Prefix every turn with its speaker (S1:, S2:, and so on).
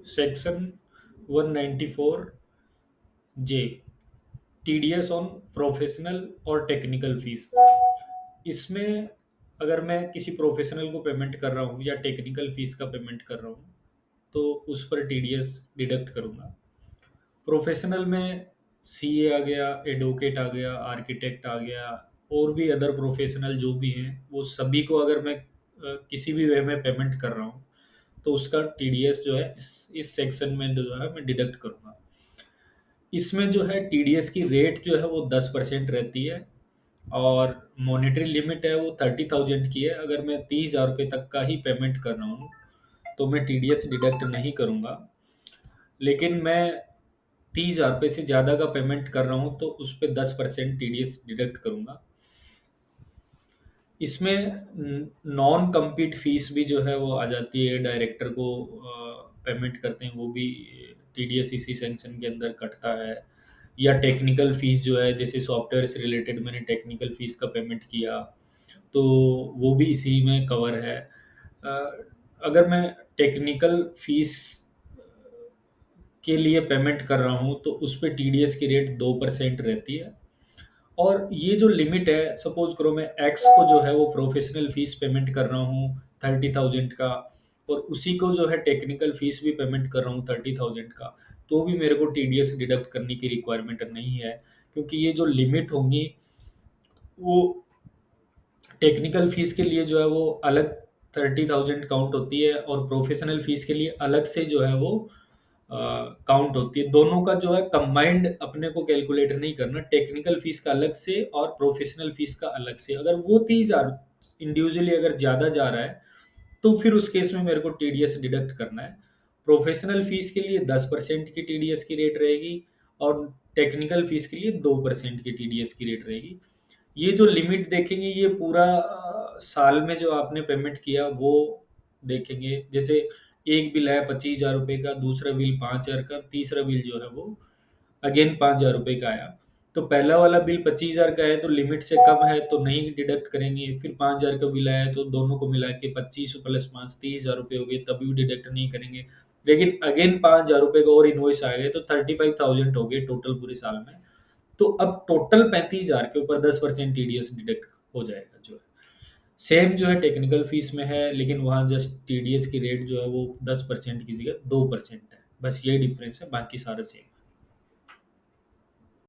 S1: Section 194 J, TDS on professional और technical fees. इसमें अगर मैं किसी प्रोफेशनल को पेमेंट कर रहा हूँ या टेक्निकल फीस का पेमेंट कर रहा हूँ तो उस पर टीडीएस डिडक्ट करूँगा। प्रोफेशनल में सीए आ गया, एडवोकेट आ गया, आर्किटेक्ट आ गया, और भी अदर प्रोफेशनल जो भी हैं वो सभी को अगर मैं किसी भी वे में पेमेंट कर रहा हूँ तो उसका टीडीएस जो है इस सेक्शन में जो है मैं डिडक्ट करूँगा। इसमें जो है टीडीएस की रेट जो है वो 10% रहती है, और मॉनेटरी लिमिट है वो 30,000 की है। अगर मैं 30,000 रुपये तक का ही पेमेंट कर रहा हूँ तो मैं टीडीएस डिडक्ट नहीं करूँगा। लेकिन मैं 30,000 रुपये से ज़्यादा का पेमेंट कर रहा हूँ तो उस पर 10% टीडीएस डिडक्ट करूँगा। इसमें नॉन कम्पीट फीस भी जो है वो आ जाती है, डायरेक्टर को पेमेंट करते हैं वो भी टीडीएस इसी सेंक्शन के अंदर कटता है। या टेक्निकल फीस जो है, जैसे सॉफ्टवेयर से रिलेटेड मैंने टेक्निकल फीस का पेमेंट किया तो वो भी इसी में कवर है। अ, अगर मैं टेक्निकल फीस के लिए पेमेंट कर रहा हूँ तो उस पे टीडीएस की रेट 2% रहती है। और ये जो लिमिट है, सपोज करो मैं एक्स को जो है वो प्रोफेशनल फीस पेमेंट कर रहा हूँ 30,000 का, और उसी को जो है टेक्निकल फीस भी पेमेंट कर रहा हूँ 30,000 का, तो भी मेरे को टीडीएस डिडक्ट करने की रिक्वायरमेंट नहीं है। क्योंकि ये जो लिमिट होंगी वो टेक्निकल फीस के लिए जो है वो अलग 30,000 काउंट होती है, और प्रोफेशनल फीस के लिए अलग से जो है वो काउंट होती है। दोनों का जो है कंबाइंड अपने को कैलकुलेट नहीं करना, टेक्निकल फीस का अलग से और प्रोफेशनल फीस का अलग से। अगर वो 30,000 इंडिविजुअली अगर ज़्यादा जा रहा है तो फिर उस केस में मेरे को टीडीएस डिडक्ट करना है। प्रोफेशनल फीस के लिए 10% की टीडीएस की रेट रहेगी, और टेक्निकल फीस के लिए 2% की टीडीएस की रेट रहेगी। ये जो लिमिट देखेंगे ये पूरा साल में जो आपने पेमेंट किया वो देखेंगे। जैसे एक बिल है 25,000 रुपये का, दूसरा बिल 5,000 का, तीसरा बिल जो है वो अगेन 5,000 रुपये का आया। तो पहला वाला बिल 25,000 का है तो लिमिट से कम है तो नहीं डिडक्ट करेंगे। फिर 5,000 का बिल आया तो दोनों को मिला के 25 प्लस 5 30,000 रुपये हो गए, तभी भी डिडक्ट नहीं करेंगे। लेकिन अगेन 5,000 रुपये का और इनवॉइस आ गए तो 35,000 हो गए टोटल पूरे साल में। तो अब टोटल 35,000 के ऊपर 10% टीडीएस डिडक्ट हो जाएगा जो है। सेम जो है टेक्निकल फीस में है, लेकिन वहाँ जस्ट टीडीएस की रेट जो है वो 10% की जगह 2% है। बस ये डिफरेंस है, बाकी सारा सेम।